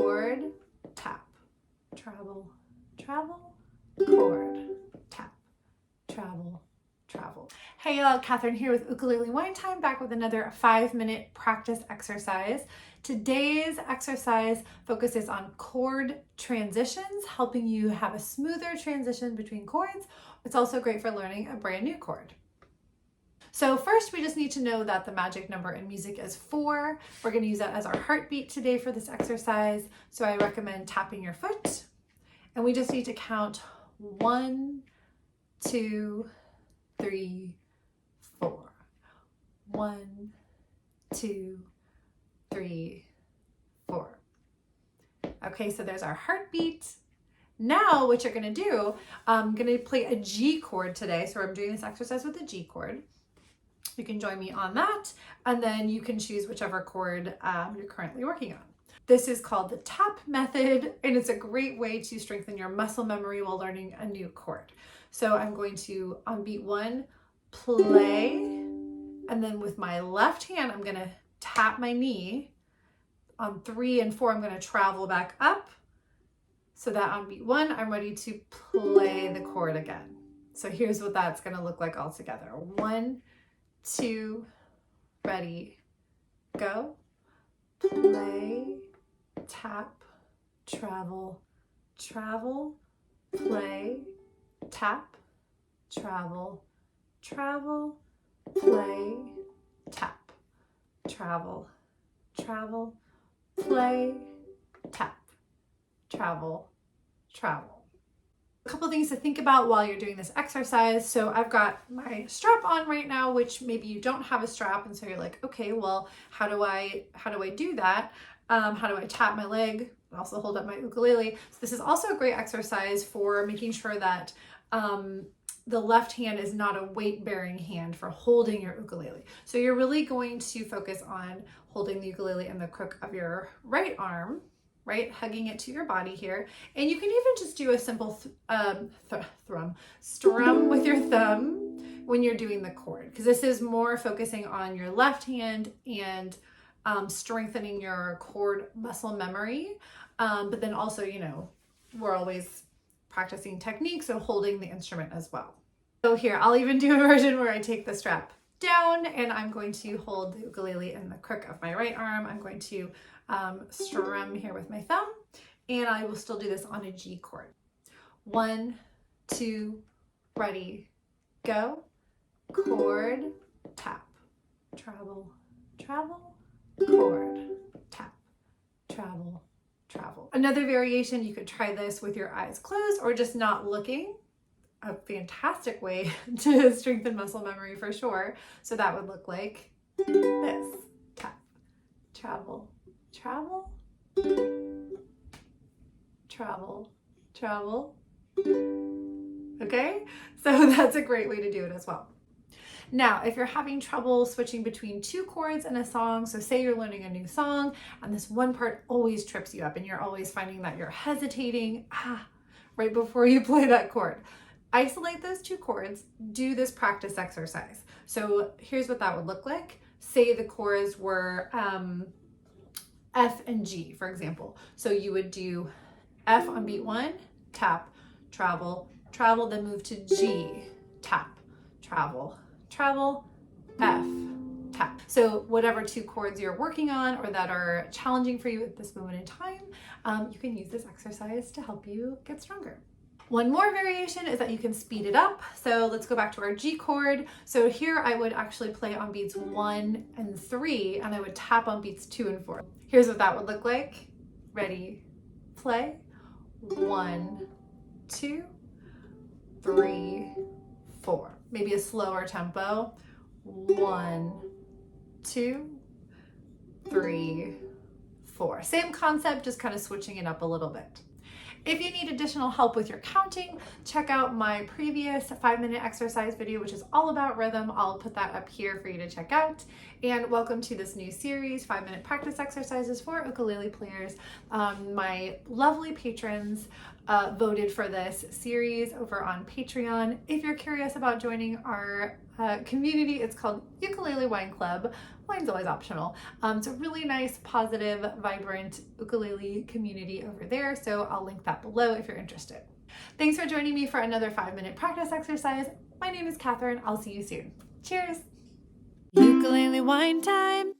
chord, tap, travel, travel, chord, tap, travel, travel. Hey y'all, Kathryn here with Ukulele Wine Time, back with another 5-minute practice exercise. Today's exercise focuses on chord transitions, helping you have a smoother transition between chords. It's also great for learning a brand new chord. So first, we just need to know that the magic number in music is 4. We're going to use that as our heartbeat today for this exercise. So I recommend tapping your foot. And we just need to count 1, 2, 3, 4. 1, 2, 3, 4. Okay, so there's our heartbeat. Now what you're going to do, I'm going to play a G chord today. So I'm doing this exercise with a G chord. You can join me on that, and then you can choose whichever chord you're currently working on. This is called the tap method, and it's a great way to strengthen your muscle memory while learning a new chord. So I'm going to, on beat 1, play, and then with my left hand, I'm going to tap my knee. On 3 and 4, I'm going to travel back up, so that on beat 1, I'm ready to play the chord again. So here's what that's going to look like all together. 1, 2, ready, go, play, tap, travel, travel, play, tap, travel, travel, play, tap, travel, travel, play, tap, travel, travel. A couple things to think about while you're doing this exercise. So I've got my strap on right now, which maybe you don't have a strap, and so you're like, okay, well, how do I do that? How do I tap my leg and also hold up my ukulele? So this is also a great exercise for making sure that the left hand is not a weight-bearing hand for holding your ukulele. So you're really going to focus on holding the ukulele in the crook of your right arm, right? Hugging it to your body here. And you can even just do a simple strum with your thumb when you're doing the chord, because this is more focusing on your left hand and strengthening your chord muscle memory. But then also, you know, we're always practicing technique, so holding the instrument as well. So here, I'll even do a version where I take the strap down and I'm going to hold the ukulele in the crook of my right arm. I'm going to strum here with my thumb, and I will still do this on a G chord. 1, 2, ready, go, chord, tap, travel, travel, chord, tap, travel, travel. Another variation, you could try this with your eyes closed or just not looking. A fantastic way to strengthen muscle memory for sure. So that would look like this: tap, travel, travel, travel, travel. Okay, so that's a great way to do it as well. Now, if you're having trouble switching between 2 chords in a song, so say you're learning a new song and this one part always trips you up and you're always finding that you're hesitating right before you play that chord, isolate those 2 chords, do this practice exercise. So here's what that would look like. Say the chords were F and G, for example. So you would do F on beat 1, tap, travel, travel, then move to G, tap, travel, travel, F, tap. So whatever 2 chords you're working on or that are challenging for you at this moment in time, you can use this exercise to help you get stronger. One more variation is that you can speed it up. So let's go back to our G chord. So here I would actually play on beats 1 and 3, and I would tap on beats 2 and 4. Here's what that would look like. Ready, play. 1, 2, 3, 4. Maybe a slower tempo. 1, 2, 3, 4. Same concept, just kind of switching it up a little bit. If you need additional help with your counting, check out my previous 5-minute exercise video, which is all about rhythm. I'll put that up here for you to check out. And welcome to this new series, 5-minute practice exercises for ukulele players. My lovely patrons voted for this series over on Patreon. If you're curious about joining our community, it's called Ukulele Wine Club. wine's always optional. It's a really nice, positive, vibrant ukulele community over there, so I'll link that below if you're interested. Thanks for joining me for another 5-minute practice exercise. My name is Kathryn. I'll see you soon. Cheers! Ukulele wine time!